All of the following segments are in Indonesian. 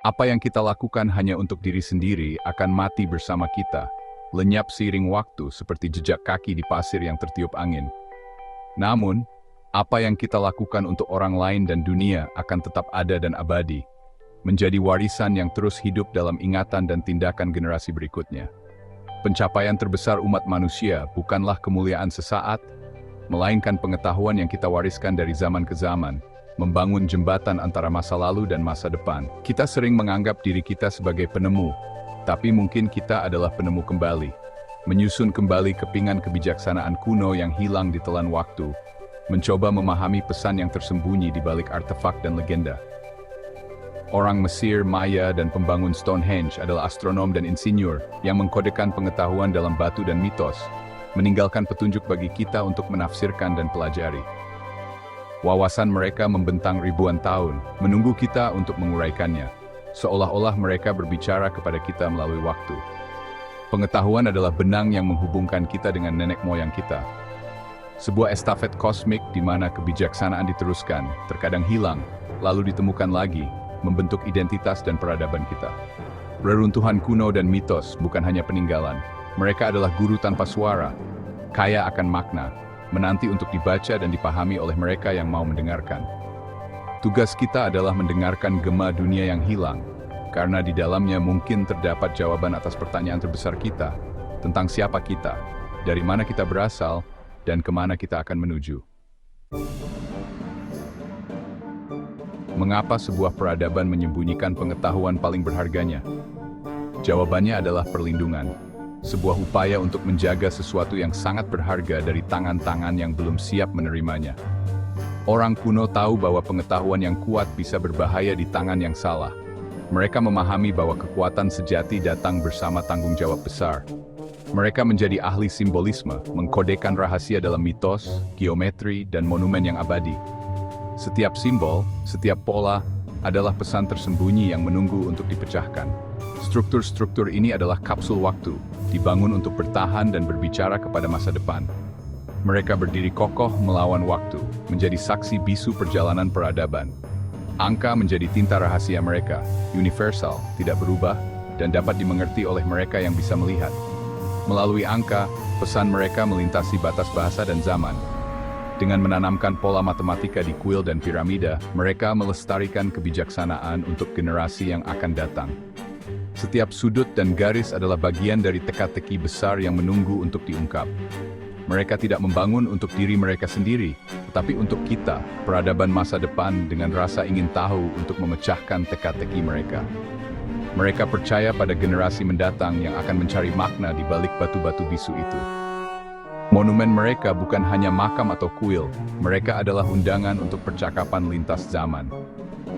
Apa yang kita lakukan hanya untuk diri sendiri akan mati bersama kita, lenyap seiring waktu seperti jejak kaki di pasir yang tertiup angin. Namun, apa yang kita lakukan untuk orang lain dan dunia akan tetap ada dan abadi, menjadi warisan yang terus hidup dalam ingatan dan tindakan generasi berikutnya. Pencapaian terbesar umat manusia bukanlah kemuliaan sesaat, melainkan pengetahuan yang kita wariskan dari zaman ke zaman, membangun jembatan antara masa lalu dan masa depan. Kita sering menganggap diri kita sebagai penemu, tapi mungkin kita adalah penemu kembali, menyusun kembali kepingan kebijaksanaan kuno yang hilang di telan waktu, mencoba memahami pesan yang tersembunyi di balik artefak dan legenda. Orang Mesir, Maya, dan pembangun Stonehenge adalah astronom dan insinyur yang mengkodekan pengetahuan dalam batu dan mitos, meninggalkan petunjuk bagi kita untuk menafsirkan dan pelajari. Wawasan mereka membentang ribuan tahun, menunggu kita untuk menguraikannya, seolah-olah mereka berbicara kepada kita melalui waktu. Pengetahuan adalah benang yang menghubungkan kita dengan nenek moyang kita. Sebuah estafet kosmik di mana kebijaksanaan diteruskan, terkadang hilang, lalu ditemukan lagi, membentuk identitas dan peradaban kita. Reruntuhan kuno dan mitos bukan hanya peninggalan, mereka adalah guru tanpa suara, kaya akan makna, menanti untuk dibaca dan dipahami oleh mereka yang mau mendengarkan. Tugas kita adalah mendengarkan gema dunia yang hilang, karena di dalamnya mungkin terdapat jawaban atas pertanyaan terbesar kita, tentang siapa kita, dari mana kita berasal, dan kemana kita akan menuju. Mengapa sebuah peradaban menyembunyikan pengetahuan paling berharganya? Jawabannya adalah perlindungan. Sebuah upaya untuk menjaga sesuatu yang sangat berharga dari tangan-tangan yang belum siap menerimanya. Orang kuno tahu bahwa pengetahuan yang kuat bisa berbahaya di tangan yang salah. Mereka memahami bahwa kekuatan sejati datang bersama tanggung jawab besar. Mereka menjadi ahli simbolisme, mengkodekan rahasia dalam mitos, geometri, dan monumen yang abadi. Setiap simbol, setiap pola, adalah pesan tersembunyi yang menunggu untuk dipecahkan. Struktur-struktur ini adalah kapsul waktu, dibangun untuk bertahan dan berbicara kepada masa depan. Mereka berdiri kokoh melawan waktu, menjadi saksi bisu perjalanan peradaban. Angka menjadi tinta rahasia mereka, universal, tidak berubah, dan dapat dimengerti oleh mereka yang bisa melihat. Melalui angka, pesan mereka melintasi batas bahasa dan zaman. Dengan menanamkan pola matematika di kuil dan piramida, mereka melestarikan kebijaksanaan untuk generasi yang akan datang. Setiap sudut dan garis adalah bagian dari teka-teki besar yang menunggu untuk diungkap. Mereka tidak membangun untuk diri mereka sendiri, tetapi untuk kita, peradaban masa depan dengan rasa ingin tahu untuk memecahkan teka-teki mereka. Mereka percaya pada generasi mendatang yang akan mencari makna di balik batu-batu bisu itu. Monumen mereka bukan hanya makam atau kuil, mereka adalah undangan untuk percakapan lintas zaman.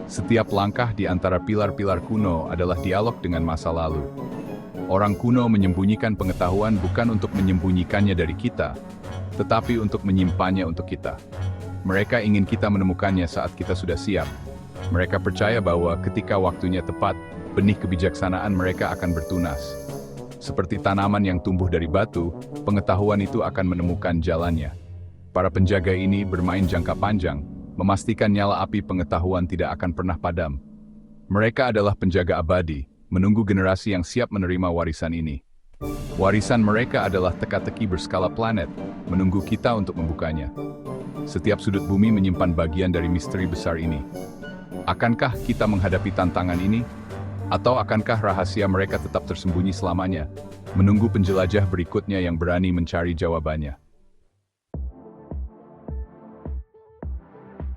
Setiap langkah di antara pilar-pilar kuno adalah dialog dengan masa lalu. Orang kuno menyembunyikan pengetahuan bukan untuk menyembunyikannya dari kita, tetapi untuk menyimpannya untuk kita. Mereka ingin kita menemukannya saat kita sudah siap. Mereka percaya bahwa ketika waktunya tepat, benih kebijaksanaan mereka akan bertunas. Seperti tanaman yang tumbuh dari batu, pengetahuan itu akan menemukan jalannya. Para penjaga ini bermain jangka panjang, memastikan nyala api pengetahuan tidak akan pernah padam. Mereka adalah penjaga abadi, menunggu generasi yang siap menerima warisan ini. Warisan mereka adalah teka-teki berskala planet, menunggu kita untuk membukanya. Setiap sudut bumi menyimpan bagian dari misteri besar ini. Akankah kita menghadapi tantangan ini? Atau akankah rahasia mereka tetap tersembunyi selamanya, menunggu penjelajah berikutnya yang berani mencari jawabannya?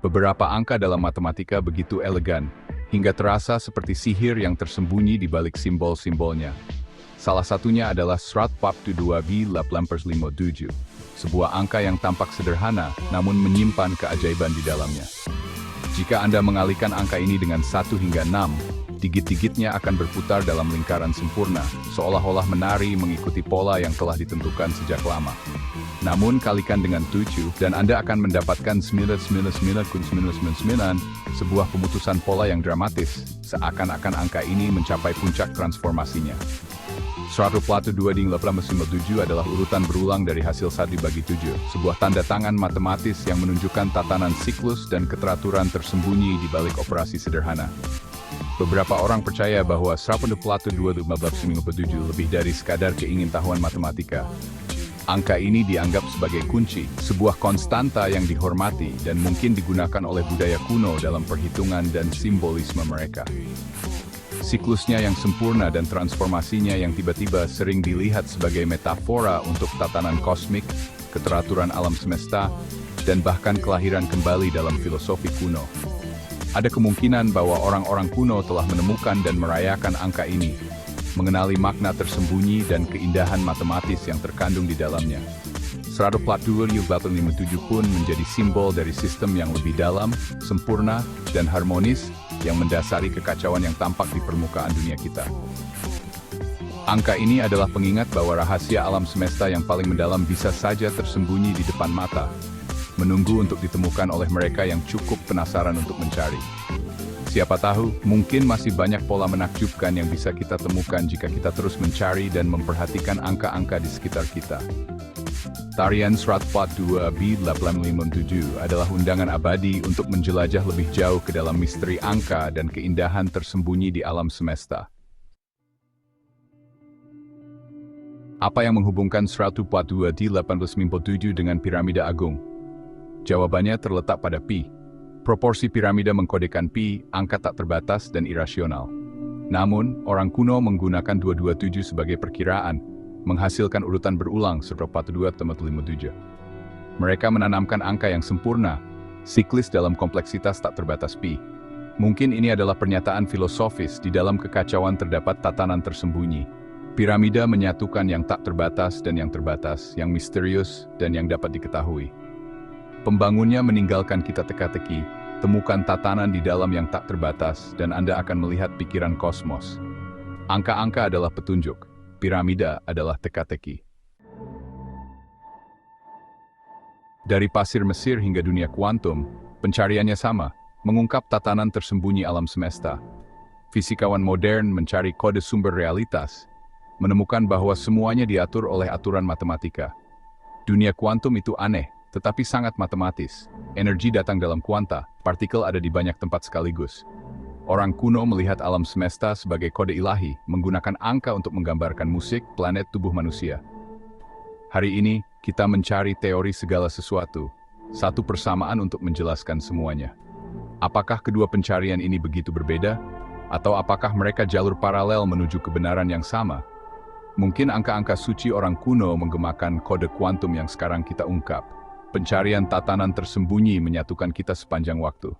Beberapa angka dalam matematika begitu elegan, hingga terasa seperti sihir yang tersembunyi di balik simbol-simbolnya. Salah satunya adalah 142b/57, sebuah angka yang tampak sederhana, namun menyimpan keajaiban di dalamnya. Jika Anda mengalihkan angka ini dengan 1 hingga 6, digit-digitnya akan berputar dalam lingkaran sempurna, seolah-olah menari mengikuti pola yang telah ditentukan sejak lama. Namun kalikan dengan 7, dan Anda akan mendapatkan 999,999, sebuah pemutusan pola yang dramatis, seakan-akan angka ini mencapai puncak transformasinya. 142/857 adalah urutan berulang dari hasil 1 dibagi 7, sebuah tanda tangan matematis yang menunjukkan tatanan siklus dan keteraturan tersembunyi di balik operasi sederhana. Beberapa orang percaya bahwa Srapen Platu 2.1597 lebih dari sekadar keingintahuan matematika. Angka ini dianggap sebagai kunci, sebuah konstanta yang dihormati dan mungkin digunakan oleh budaya kuno dalam perhitungan dan simbolisme mereka. Siklusnya yang sempurna dan transformasinya yang tiba-tiba sering dilihat sebagai metafora untuk tatanan kosmik, keteraturan alam semesta, dan bahkan kelahiran kembali dalam filosofi kuno. Ada kemungkinan bahwa orang-orang kuno telah menemukan dan merayakan angka ini, mengenali makna tersembunyi dan keindahan matematis yang terkandung di dalamnya. Srapen Platu 2.1597 pun menjadi simbol dari sistem yang lebih dalam, sempurna, dan harmonis yang mendasari kekacauan yang tampak di permukaan dunia kita. Angka ini adalah pengingat bahwa rahasia alam semesta yang paling mendalam bisa saja tersembunyi di depan mata, menunggu untuk ditemukan oleh mereka yang cukup penasaran untuk mencari. Siapa tahu, mungkin masih banyak pola menakjubkan yang bisa kita temukan jika kita terus mencari dan memperhatikan angka-angka di sekitar kita. Tarian Srapen Platu 2.1597 adalah undangan abadi untuk menjelajah lebih jauh ke dalam misteri angka dan keindahan tersembunyi di alam semesta. Apa yang menghubungkan Srapen Platu 2.1597 dengan piramida agung? Jawabannya terletak pada pi. Proporsi piramida mengkodekan pi, angka tak terbatas dan irasional. Namun, orang kuno menggunakan 227 sebagai perkiraan, menghasilkan urutan berulang Srapen Platu 2.1597. Mereka menanamkan angka yang sempurna, siklis dalam kompleksitas tak terbatas pi. Mungkin ini adalah pernyataan filosofis di dalam kekacauan terdapat tatanan tersembunyi. Piramida menyatukan yang tak terbatas dan yang terbatas, yang misterius dan yang dapat diketahui. Pembangunnya meninggalkan kita teka-teki, temukan tatanan di dalam yang tak terbatas dan Anda akan melihat pikiran kosmos. Angka-angka adalah petunjuk, piramida adalah teka-teki. Dari pasir Mesir hingga dunia kuantum, pencariannya sama, mengungkap tatanan tersembunyi alam semesta. Fisikawan modern mencari kode sumber realitas, menemukan bahwa semuanya diatur oleh aturan matematika. Dunia kuantum itu aneh, tetapi sangat matematis. Energi datang dalam kuanta, partikel ada di banyak tempat sekaligus. Orang kuno melihat alam semesta sebagai kode ilahi, menggunakan angka untuk menggambarkan musik, planet, tubuh manusia. Hari ini, kita mencari teori segala sesuatu, satu persamaan untuk menjelaskan semuanya. Apakah kedua pencarian ini begitu berbeda? Atau apakah mereka jalur paralel menuju kebenaran yang sama? Mungkin angka-angka suci orang kuno menggemakan kode kuantum yang sekarang kita ungkap. Pencarian tatanan tersembunyi menyatukan kita sepanjang waktu.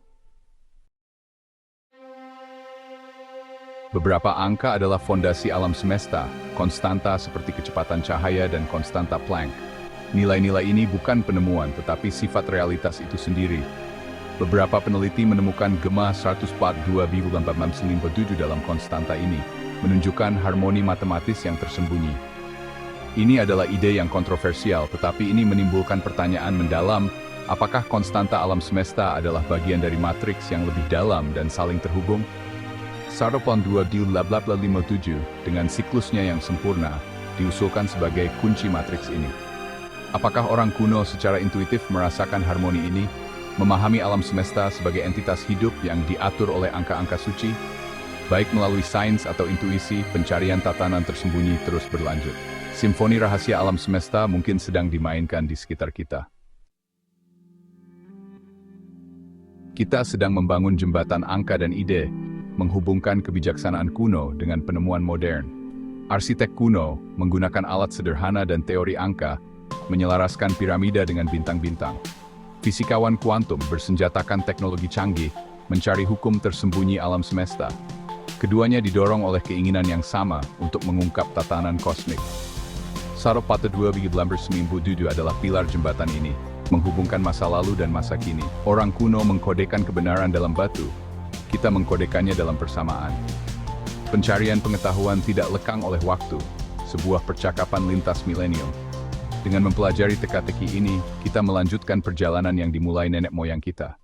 Beberapa angka adalah fondasi alam semesta, konstanta seperti kecepatan cahaya dan konstanta Planck. Nilai-nilai ini bukan penemuan, tetapi sifat realitas itu sendiri. Beberapa peneliti menemukan gema 142,497 dalam konstanta ini, menunjukkan harmoni matematis yang tersembunyi. Ini adalah ide yang kontroversial, tetapi ini menimbulkan pertanyaan mendalam, apakah konstanta alam semesta adalah bagian dari matriks yang lebih dalam dan saling terhubung? Srapen 2.1597 dengan siklusnya yang sempurna, diusulkan sebagai kunci matriks ini. Apakah orang kuno secara intuitif merasakan harmoni ini, memahami alam semesta sebagai entitas hidup yang diatur oleh angka-angka suci? Baik melalui sains atau intuisi, pencarian tatanan tersembunyi terus berlanjut. Simfoni rahasia alam semesta mungkin sedang dimainkan di sekitar kita. Kita sedang membangun jembatan angka dan ide, menghubungkan kebijaksanaan kuno dengan penemuan modern. Arsitek kuno menggunakan alat sederhana dan teori angka, menyelaraskan piramida dengan bintang-bintang. Fisikawan kuantum bersenjatakan teknologi canggih, mencari hukum tersembunyi alam semesta. Keduanya didorong oleh keinginan yang sama untuk mengungkap tatanan kosmik. Srapen Platu 2.1597 adalah pilar jembatan ini, menghubungkan masa lalu dan masa kini. Orang kuno mengkodekan kebenaran dalam batu, kita mengkodekannya dalam persamaan. Pencarian pengetahuan tidak lekang oleh waktu, sebuah percakapan lintas milenium. Dengan mempelajari teka-teki ini, kita melanjutkan perjalanan yang dimulai nenek moyang kita.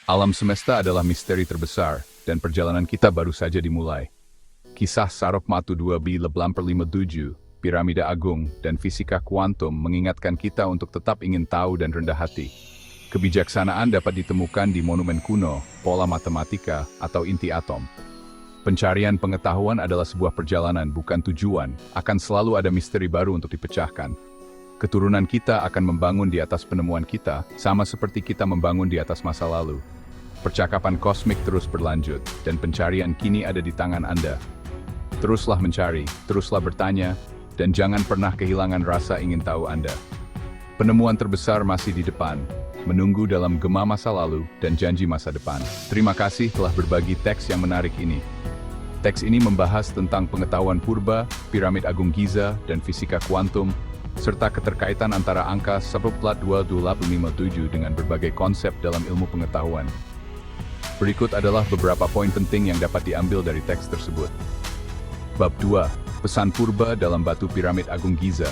Alam semesta adalah misteri terbesar, dan perjalanan kita baru saja dimulai. Kisah Srapen Platu 2.1597, piramida agung, dan fisika kuantum mengingatkan kita untuk tetap ingin tahu dan rendah hati. Kebijaksanaan dapat ditemukan di monumen kuno, pola matematika, atau inti atom. Pencarian pengetahuan adalah sebuah perjalanan, bukan tujuan. Akan selalu ada misteri baru untuk dipecahkan. Keturunan kita akan membangun di atas penemuan kita, sama seperti kita membangun di atas masa lalu. Percakapan kosmik terus berlanjut, dan pencarian kini ada di tangan Anda. Teruslah mencari, teruslah bertanya, dan jangan pernah kehilangan rasa ingin tahu Anda. Penemuan terbesar masih di depan, menunggu dalam gema masa lalu dan janji masa depan. Terima kasih telah berbagi teks yang menarik ini. Teks ini membahas tentang pengetahuan purba, piramid Agung Giza, dan fisika kuantum, serta keterkaitan antara angka 10,2857 dengan berbagai konsep dalam ilmu pengetahuan. Berikut adalah beberapa poin penting yang dapat diambil dari teks tersebut. Bab 2. Pesan purba dalam batu piramid Agung Giza.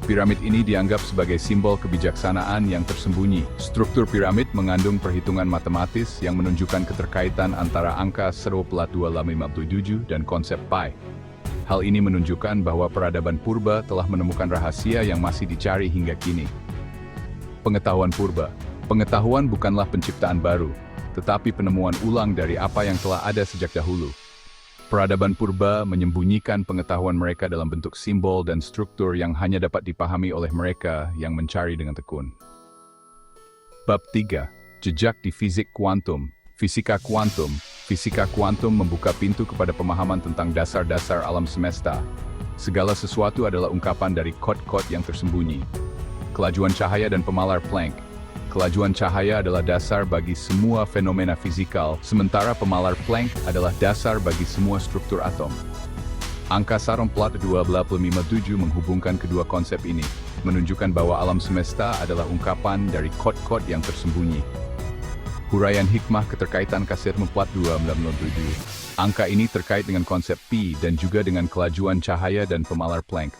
Piramid ini dianggap sebagai simbol kebijaksanaan yang tersembunyi. Struktur piramid mengandung perhitungan matematis yang menunjukkan keterkaitan antara angka 10,2857 dan konsep pi. Hal ini menunjukkan bahwa peradaban purba telah menemukan rahasia yang masih dicari hingga kini. Pengetahuan purba. Pengetahuan bukanlah penciptaan baru, tetapi penemuan ulang dari apa yang telah ada sejak dahulu. Peradaban purba menyembunyikan pengetahuan mereka dalam bentuk simbol dan struktur yang hanya dapat dipahami oleh mereka yang mencari dengan tekun. Bab 3. Jejak di fisik kuantum. Fisika kuantum. Fisika kuantum membuka pintu kepada pemahaman tentang dasar-dasar alam semesta. Segala sesuatu adalah ungkapan dari kod-kod yang tersembunyi. Kelajuan cahaya dan pemalar Planck. Kelajuan cahaya adalah dasar bagi semua fenomena fisikal, sementara pemalar Planck adalah dasar bagi semua struktur atom. Angka 10,2857 menghubungkan kedua konsep ini, menunjukkan bahwa alam semesta adalah ungkapan dari kod-kod yang tersembunyi. Huraian hikmah keterkaitan kaset 4297. Angka ini terkait dengan konsep pi dan juga dengan kelajuan cahaya dan pemalar Planck.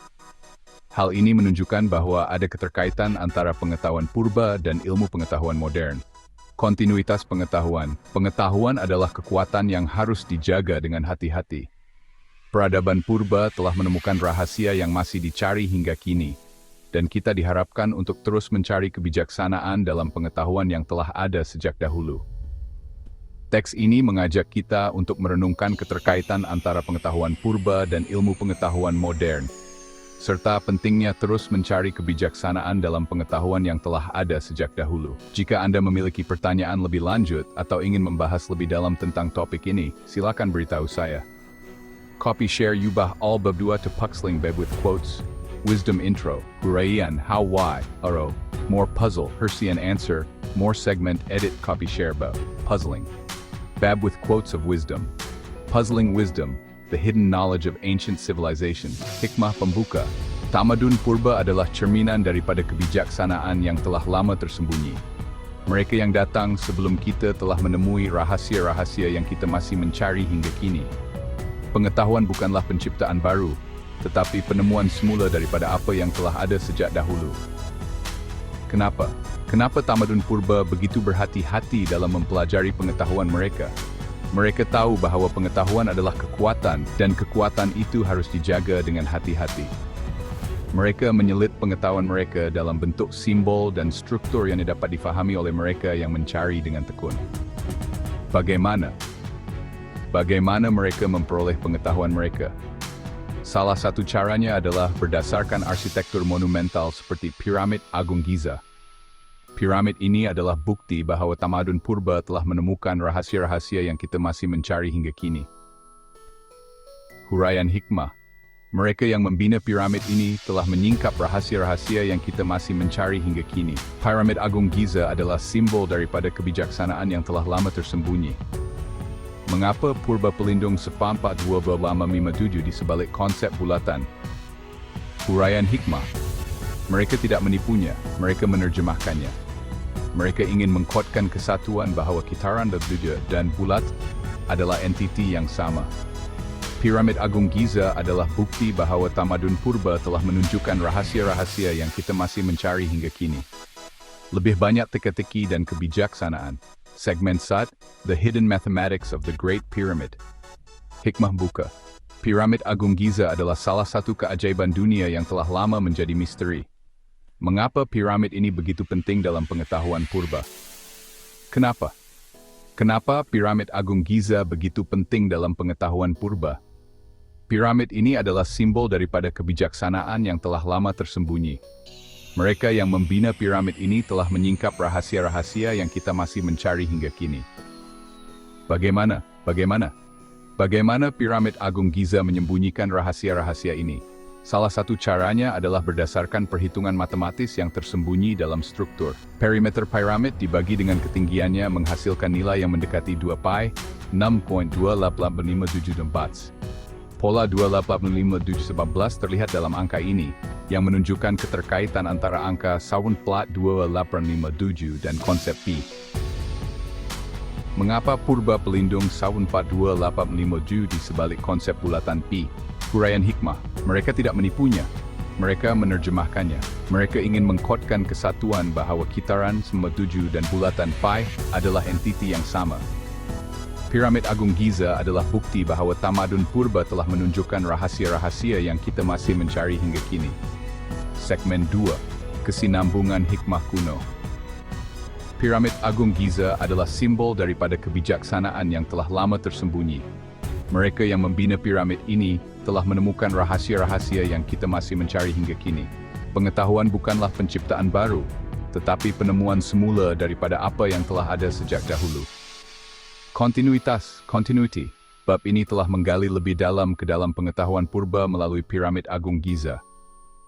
Hal ini menunjukkan bahwa ada keterkaitan antara pengetahuan purba dan ilmu pengetahuan modern. Kontinuitas pengetahuan. Pengetahuan adalah kekuatan yang harus dijaga dengan hati-hati. Peradaban purba telah menemukan rahasia yang masih dicari hingga kini, dan kita diharapkan untuk terus mencari kebijaksanaan dalam pengetahuan yang telah ada sejak dahulu. Teks ini mengajak kita untuk merenungkan keterkaitan antara pengetahuan purba dan ilmu pengetahuan modern, serta pentingnya terus mencari kebijaksanaan dalam pengetahuan yang telah ada sejak dahulu. Jika Anda memiliki pertanyaan lebih lanjut atau ingin membahas lebih dalam tentang topik ini, silakan beritahu saya. Copy share Ubah all bab 2 to Puxling Bab with quotes. Wisdom intro. Huraian how why. Aro. More puzzle. Hersian answer. More segment edit copy share bab. Puzzling. Bab with quotes of wisdom. Puzzling wisdom. The hidden knowledge of ancient civilizations. Hikmah pembuka. Tamadun purba adalah cerminan daripada kebijaksanaan yang telah lama tersembunyi. Mereka yang datang sebelum kita telah menemui rahasia-rahasia yang kita masih mencari hingga kini. Pengetahuan bukanlah penciptaan baru, tetapi penemuan semula daripada apa yang telah ada sejak dahulu. Kenapa? Kenapa tamadun purba begitu berhati-hati dalam mempelajari pengetahuan mereka? Mereka tahu bahwa pengetahuan adalah kekuatan, dan kekuatan itu harus dijaga dengan hati-hati. Mereka menyelit pengetahuan mereka dalam bentuk simbol dan struktur yang dapat difahami oleh mereka yang mencari dengan tekun. Bagaimana? Bagaimana mereka memperoleh pengetahuan mereka? Salah satu caranya adalah berdasarkan arsitektur monumental seperti piramid Agung Giza. Piramid ini adalah bukti bahwa tamadun purba telah menemukan rahasia-rahasia yang kita masih mencari hingga kini. Huraian hikmah. Mereka yang membina piramid ini telah menyingkap rahasia-rahasia yang kita masih mencari hingga kini. Piramid Agung Giza adalah simbol daripada kebijaksanaan yang telah lama tersembunyi. Mengapa purba pelindung 10,2857 di sebalik konsep bulatan? Huraian hikmah. Mereka tidak menipunya, mereka menerjemahkannya. Mereka ingin mengkodkan kesatuan bahwa kitaran dan bulat adalah entiti yang sama. Piramid Agung Giza adalah bukti bahwa tamadun purba telah menunjukkan rahasia-rahasia yang kita masih mencari hingga kini. Lebih banyak teka-teki dan kebijaksanaan. Segmen 1, The Hidden Mathematics of the Great Pyramid. Hikmah buka. Piramid Agung Giza adalah salah satu keajaiban dunia yang telah lama menjadi misteri. Mengapa piramid ini begitu penting dalam pengetahuan purba? Kenapa? Kenapa piramid Agung Giza begitu penting dalam pengetahuan purba? Piramid ini adalah simbol daripada kebijaksanaan yang telah lama tersembunyi. Mereka yang membina piramid ini telah menyingkap rahasia-rahasia yang kita masih mencari hingga kini. Bagaimana piramid Agung Giza menyembunyikan rahasia-rahasia ini? Salah satu caranya adalah berdasarkan perhitungan matematis yang tersembunyi dalam struktur. Perimeter piramid dibagi dengan ketinggiannya menghasilkan nilai yang mendekati 2 pi, 6.28574. Pola 2851711 terlihat dalam angka ini, yang menunjukkan keterkaitan antara angka sawun plat 2857 dan konsep pi. Mengapa purba pelindung sawun 42857 di sebalik konsep bulatan pi? Huraian hikmah, mereka tidak menipunya, mereka menerjemahkannya. Mereka ingin mengkodkan kesatuan bahwa kitaran, 97 dan bulatan pi adalah entiti yang sama. Piramid Agung Giza adalah bukti bahwa tamadun purba telah menunjukkan rahasia-rahasia yang kita masih mencari hingga kini. Segmen 2, Kesinambungan Hikmah Kuno. Piramid Agung Giza adalah simbol daripada kebijaksanaan yang telah lama tersembunyi. Mereka yang membina piramid ini telah menemukan rahasia-rahasia yang kita masih mencari hingga kini. Pengetahuan bukanlah penciptaan baru, tetapi penemuan semula daripada apa yang telah ada sejak dahulu. Continuity. Bab ini telah menggali lebih dalam ke dalam pengetahuan purba melalui piramid Agung Giza.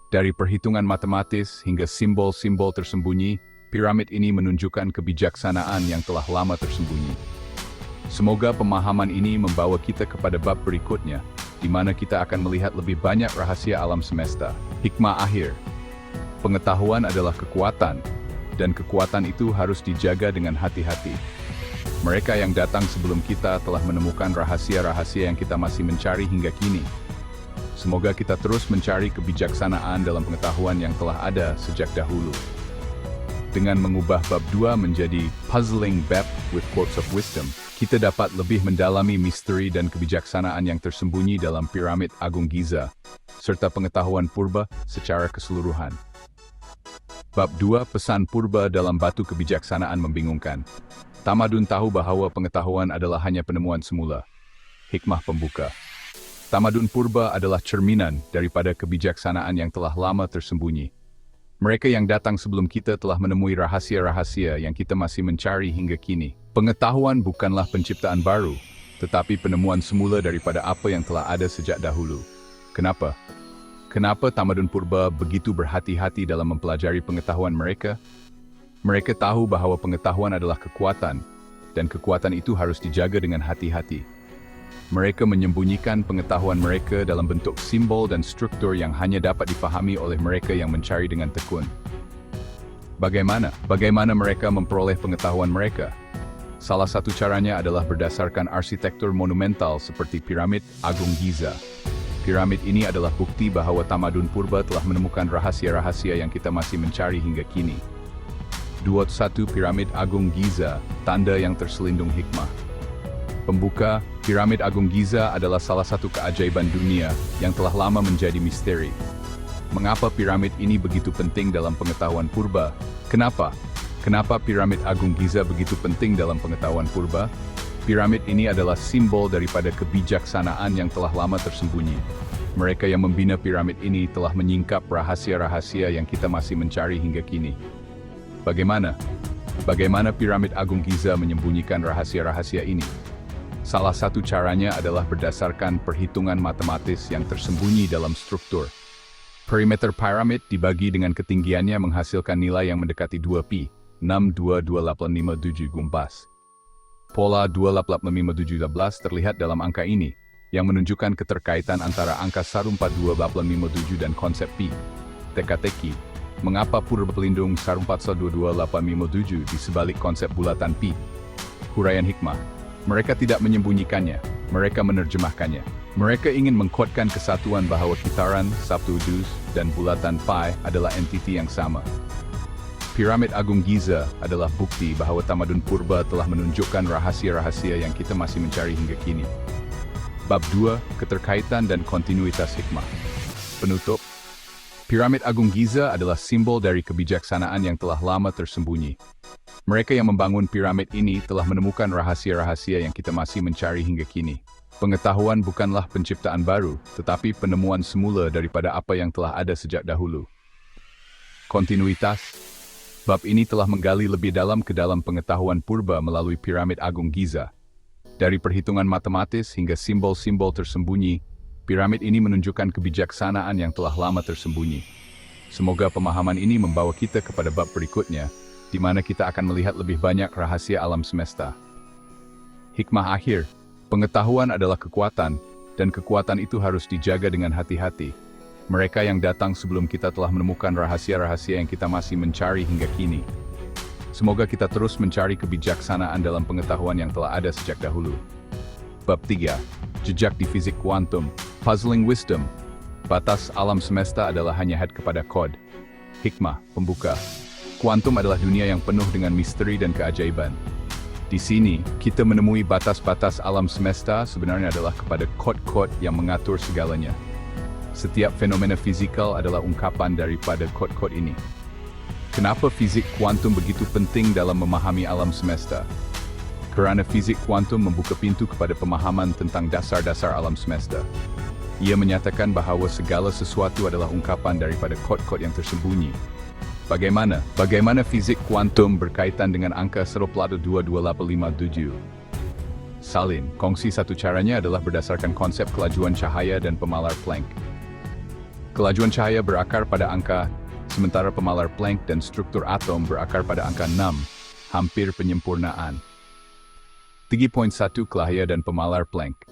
Dari perhitungan matematis hingga simbol-simbol tersembunyi, piramid ini menunjukkan kebijaksanaan yang telah lama tersembunyi. Semoga pemahaman ini membawa kita kepada bab berikutnya, di mana kita akan melihat lebih banyak rahasia alam semesta. Hikmah akhir. Pengetahuan adalah kekuatan, dan kekuatan itu harus dijaga dengan hati-hati. Mereka yang datang sebelum kita telah menemukan rahasia-rahasia yang kita masih mencari hingga kini. Semoga kita terus mencari kebijaksanaan dalam pengetahuan yang telah ada sejak dahulu. Dengan mengubah bab 2 menjadi Puzzling Bab with Quotes of Wisdom, kita dapat lebih mendalami misteri dan kebijaksanaan yang tersembunyi dalam piramid Agung Giza, serta pengetahuan purba secara keseluruhan. Bab 2, Pesan Purba dalam Batu Kebijaksanaan Membingungkan. Tamadun tahu bahwa pengetahuan adalah hanya penemuan semula. Hikmah pembuka. Tamadun purba adalah cerminan daripada kebijaksanaan yang telah lama tersembunyi. Mereka yang datang sebelum kita telah menemui rahasia-rahasia yang kita masih mencari hingga kini. Pengetahuan bukanlah penciptaan baru, tetapi penemuan semula daripada apa yang telah ada sejak dahulu. Kenapa? Kenapa tamadun purba begitu berhati-hati dalam mempelajari pengetahuan mereka? Mereka tahu bahwa pengetahuan adalah kekuatan, dan kekuatan itu harus dijaga dengan hati-hati. Mereka menyembunyikan pengetahuan mereka dalam bentuk simbol dan struktur yang hanya dapat dipahami oleh mereka yang mencari dengan tekun. Bagaimana mereka memperoleh pengetahuan mereka? Salah satu caranya adalah berdasarkan arsitektur monumental seperti piramid Agung Giza. Piramid ini adalah bukti bahwa tamadun purba telah menemukan rahasia-rahasia yang kita masih mencari hingga kini. 21 Piramid Agung Giza, tanda yang terselindung hikmah. Pembuka, piramid Agung Giza adalah salah satu keajaiban dunia yang telah lama menjadi misteri. Mengapa piramid ini begitu penting dalam pengetahuan purba? Kenapa piramid Agung Giza begitu penting dalam pengetahuan purba? Piramid ini adalah simbol daripada kebijaksanaan yang telah lama tersembunyi. Mereka yang membina piramid ini telah menyingkap rahasia-rahasia yang kita masih mencari hingga kini. Bagaimana piramid Agung Giza menyembunyikan rahasia-rahasia ini? Salah satu caranya adalah berdasarkan perhitungan matematis yang tersembunyi dalam struktur. Perimeter piramid dibagi dengan ketinggiannya menghasilkan nilai yang mendekati 2 pi, 6.22857 gumpas. Pola 28517 terlihat dalam angka ini, yang menunjukkan keterkaitan antara angka sarum 42857 dan konsep pi. Teka-teki, mengapa purba pelindung sarum 42857 di sebalik konsep bulatan pi? Huraian hikmah. Mereka tidak menyembunyikannya, mereka menerjemahkannya. Mereka ingin mengkodkan kesatuan bahwa kitaran, subtudus, dan bulatan pi adalah entiti yang sama. Piramid Agung Giza adalah bukti bahwa tamadun purba telah menunjukkan rahasia-rahasia yang kita masih mencari hingga kini. Bab 2, Keterkaitan dan Kontinuitas Hikmah. Penutup. Piramid Agung Giza adalah simbol dari kebijaksanaan yang telah lama tersembunyi. Mereka yang membangun piramid ini telah menemukan rahasia-rahasia yang kita masih mencari hingga kini. Pengetahuan bukanlah penciptaan baru, tetapi penemuan semula daripada apa yang telah ada sejak dahulu. Kontinuitas. Bab ini telah menggali lebih dalam ke dalam pengetahuan purba melalui piramid Agung Giza. Dari perhitungan matematis hingga simbol-simbol tersembunyi, piramid ini menunjukkan kebijaksanaan yang telah lama tersembunyi. Semoga pemahaman ini membawa kita kepada bab berikutnya, di mana kita akan melihat lebih banyak rahasia alam semesta. Hikmah akhir, pengetahuan adalah kekuatan, dan kekuatan itu harus dijaga dengan hati-hati. Mereka yang datang sebelum kita telah menemukan rahasia-rahasia yang kita masih mencari hingga kini. Semoga kita terus mencari kebijaksanaan dalam pengetahuan yang telah ada sejak dahulu. Bab 3. Jejak di fizik kuantum. Puzzling wisdom. Batas alam semesta adalah hanya head kepada kod. Hikmah, pembuka. Kuantum adalah dunia yang penuh dengan misteri dan keajaiban. Di sini, kita menemui batas-batas alam semesta sebenarnya adalah kepada kod-kod yang mengatur segalanya. Setiap fenomena fizikal adalah ungkapan daripada kod-kod ini. Kenapa fizik kuantum begitu penting dalam memahami alam semesta? Kerana fizik kuantum membuka pintu kepada pemahaman tentang dasar-dasar alam semesta. Ia menyatakan bahawa segala sesuatu adalah ungkapan daripada kod-kod yang tersembunyi. Bagaimana fizik kuantum berkaitan dengan angka 0.22857? Salin, kongsi satu caranya adalah berdasarkan konsep kelajuan cahaya dan pemalar Planck. Kelajuan cahaya berakar pada angka, sementara pemalar Planck dan struktur atom berakar pada angka 6, hampir penyempurnaan. 3.1 Cahaya dan pemalar Planck.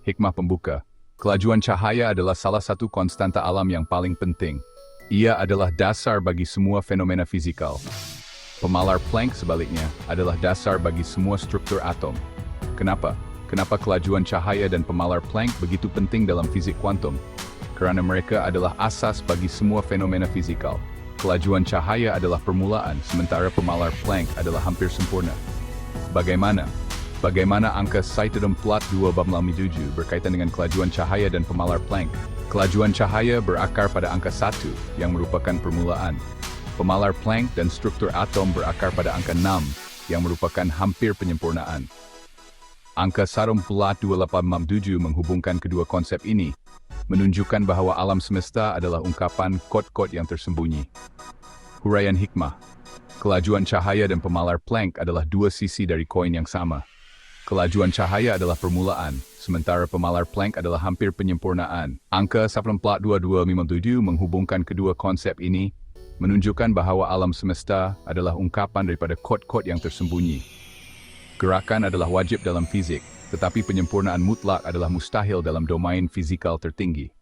Hikmah pembuka. Kelajuan cahaya adalah salah satu konstanta alam yang paling penting. Ia adalah dasar bagi semua fenomena fizikal. Pemalar Planck sebaliknya adalah dasar bagi semua struktur atom. Kenapa? Kenapa kelajuan cahaya dan pemalar Planck begitu penting dalam fizik kuantum? Kerana mereka adalah asas bagi semua fenomena fizikal. Kelajuan cahaya adalah permulaan, sementara pemalar Planck adalah hampir sempurna. Bagaimana angka 1.227 berkaitan dengan kelajuan cahaya dan pemalar Planck? Kelajuan cahaya berakar pada angka 1, yang merupakan permulaan. Pemalar Planck dan struktur atom berakar pada angka 6, yang merupakan hampir penyempurnaan. Angka 1.287 menghubungkan kedua konsep ini, menunjukkan bahawa alam semesta adalah ungkapan kod-kod yang tersembunyi. Huraian hikmah. Kelajuan cahaya dan pemalar Planck adalah dua sisi dari koin yang sama. Kelajuan cahaya adalah permulaan, sementara pemalar Planck adalah hampir penyempurnaan. Angka 1.2257 menghubungkan kedua konsep ini, menunjukkan bahawa alam semesta adalah ungkapan daripada kod-kod yang tersembunyi. Gerakan adalah wajib dalam fizik, tetapi penyempurnaan mutlak adalah mustahil dalam domain fizikal tertinggi.